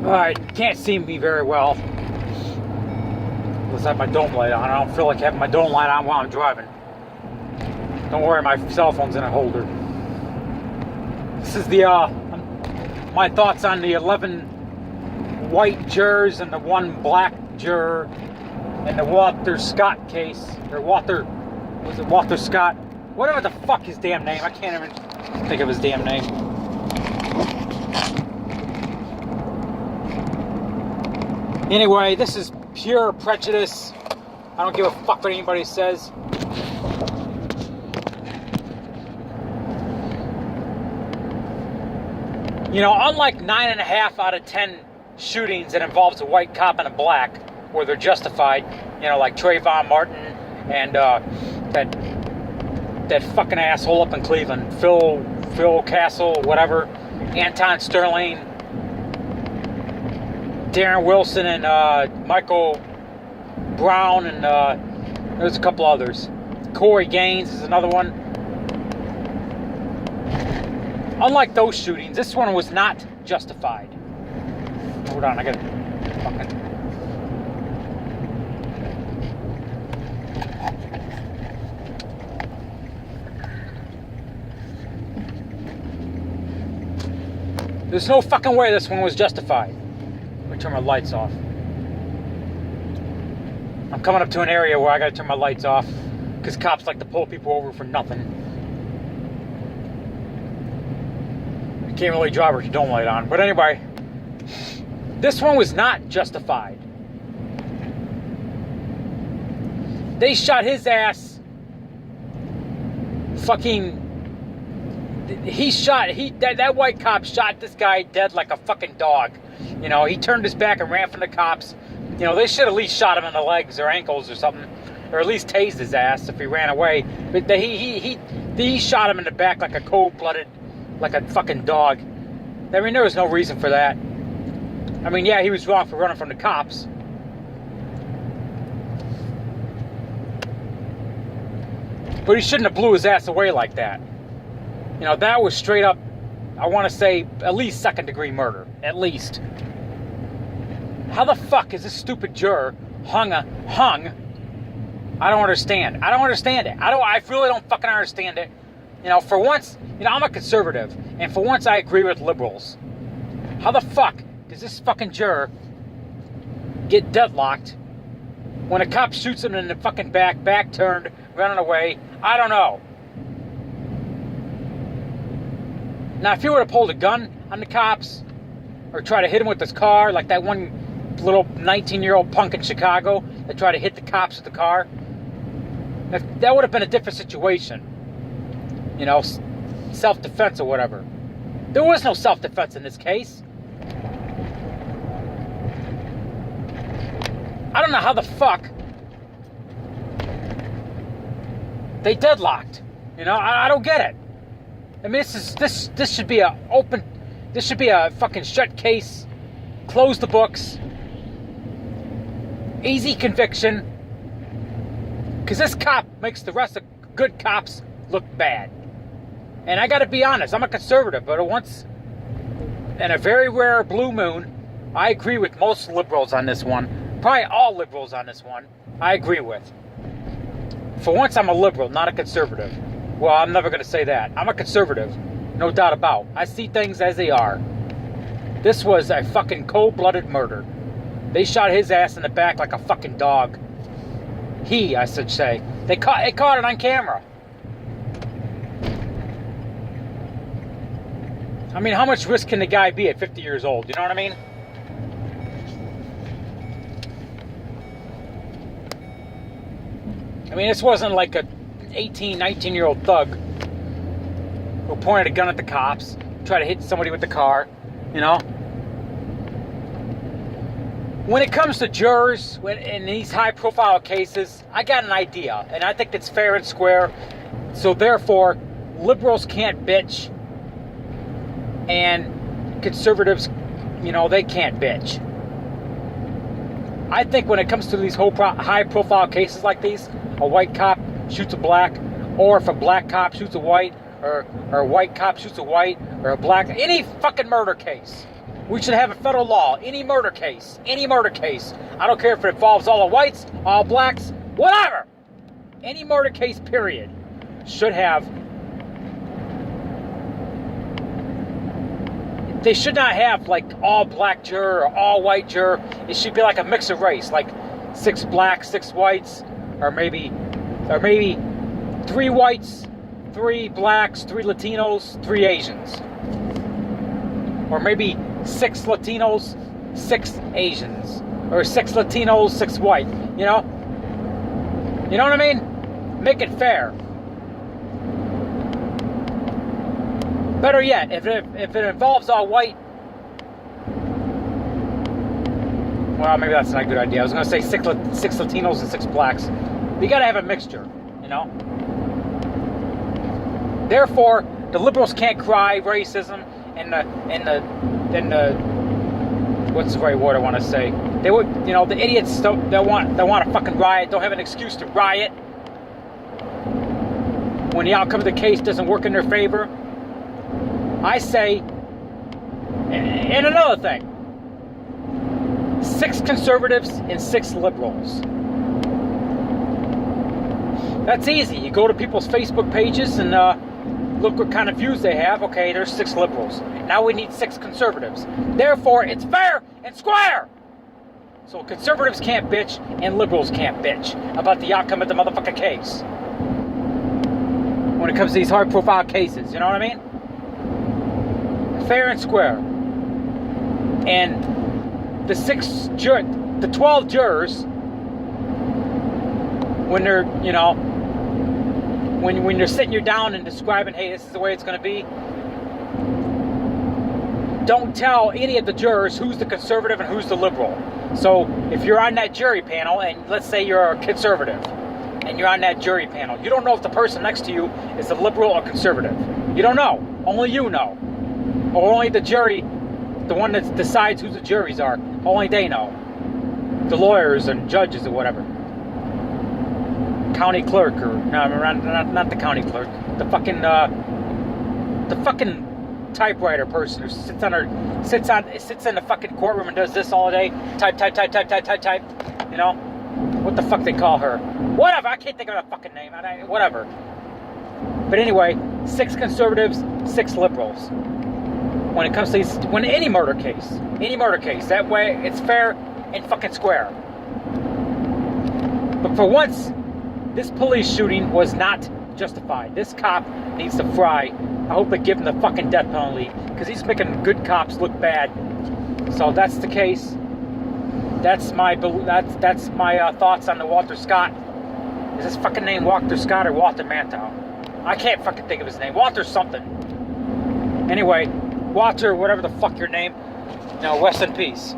Alright, can't see me very well. Let's have my dome light on. I don't feel like having my dome light on while I'm driving. Don't worry, my cell phone's in a holder. This is the, my thoughts on the 11 white jurors and the 1 black juror in the Walter Scott case. Or was it Walter Scott? Whatever the fuck his damn name. I can't even think of his damn name. Anyway, this is pure prejudice. I don't give a fuck what anybody says. You know, unlike 9.5 out of 10 shootings that involves a white cop and a black, where they're justified, you know, like Trayvon Martin and that fucking asshole up in Cleveland, Phil Castle, whatever, Anton Sterling, Darren Wilson, and Michael Brown, and there's a couple others. Corey Gaines is another one. Unlike those shootings, this one was not justified. Hold on, I gotta fucking... There's no fucking way this one was justified. Let me turn my lights off. I'm coming up to an area where I gotta turn my lights off because cops like to pull people over for nothing. You can't really drive with your dome light on. But anyway, this one was not justified. They shot his ass. Fucking... That white cop shot this guy dead like a fucking dog. You know, he turned his back and ran from the cops. You know, they should at least shot him in the legs or ankles or something. Or at least tased his ass if he ran away. But he shot him in the back like a cold-blooded, like a fucking dog. I mean, there was no reason for that. I mean, yeah, he was wrong for running from the cops. But he shouldn't have blew his ass away like that. You know, that was straight up, I want to say, at least second-degree murder. At least. How the fuck is this stupid juror hung? I don't understand. I don't understand it. I really don't fucking understand it. You know, for once, you know, I'm a conservative. And for once, I agree with liberals. How the fuck does this fucking juror get deadlocked when a cop shoots him in the fucking back turned, running away? I don't know. Now, if he would have pulled a gun on the cops or tried to hit him with his car, like that one little 19-year-old punk in Chicago that tried to hit the cops with the car, that would have been a different situation. You know, self-defense or whatever. There was no self-defense in this case. I don't know how the fuck they deadlocked. You know, I don't get it. I mean, this should be this should be a fucking shut case, close the books, easy conviction, because this cop makes the rest of good cops look bad. And I gotta be honest, I'm a conservative, but once in a very rare blue moon, I agree with most liberals on this one. Probably all liberals on this one, I agree with. For once, I'm a liberal, not a conservative. Well, I'm never going to say that. I'm a conservative, no doubt about. I see things as they are. This was a fucking cold-blooded murder. They shot his ass in the back like a fucking dog. I should say. They caught it on camera. I mean, how much risk can the guy be at 50 years old? You know what I mean? I mean, this wasn't like a 18, 19-year-old thug who pointed a gun at the cops, tried to hit somebody with the car, you know? When it comes to jurors, in these high-profile cases, I got an idea, and I think it's fair and square, so therefore, liberals can't bitch, and conservatives, you know, they can't bitch. I think when it comes to these high-profile cases like these, a white cop shoots a black, or if a black cop shoots a white, or a white cop shoots a white, or a black, any fucking murder case. We should have a federal law. Any murder case. I don't care if it involves all the whites, all blacks, whatever. Any murder case, period, should have. They should not have like all black juror or all white juror. It should be like a mix of race, like 6 blacks, 6 whites, or maybe 3 whites, 3 blacks, 3 Latinos, 3 Asians, or maybe 6 Latinos, 6 Asians, or 6 Latinos, 6 white. You know what I mean? Make it fair. Better yet, if it involves all white, well, maybe that's not a good idea. I was going to say 6 Latinos and 6 blacks. You got to have a mixture, you know. Therefore, the liberals can't cry racism, and the what's the right word I want to say? They would, you know, the idiots they want to fucking riot. Don't have an excuse to riot when the outcome of the case doesn't work in their favor. I say, and another thing, 6 conservatives and 6 liberals. That's easy. You go to people's Facebook pages and look what kind of views they have. Okay, there's 6 liberals. Now we need 6 conservatives. Therefore, it's fair and square. So conservatives can't bitch and liberals can't bitch about the outcome of the motherfucking case. When it comes to these high-profile cases, you know what I mean? Fair and square. And the 12 jurors, when they're, you know, when you're sitting you down and describing, hey, this is the way it's going to be, don't tell any of the jurors who's the conservative and who's the liberal. So if you're on that jury panel, and let's say you're a conservative, and you're on that jury panel, you don't know if the person next to you is a liberal or conservative. You don't know. Only you know. Or only the jury, the one that decides who the juries are, only they know. The lawyers and judges or whatever. County clerk, or no, not the county clerk. The fucking typewriter person who sits in the fucking courtroom and does this all day. Type. You know, what the fuck they call her? Whatever. I can't think of a fucking name. Whatever. But anyway, 6 conservatives, 6 liberals. When it comes to any murder case, that way it's fair and fucking square. But for once, this police shooting was not justified. This cop needs to fry. I hope they give him the fucking death penalty, because he's making good cops look bad. So that's the case. That's my thoughts on the Walter Scott. Is his fucking name Walter Scott or Walter Mantow? I can't fucking think of his name. Walter something. Anyway, Walter, whatever the fuck your name. Now, rest in peace.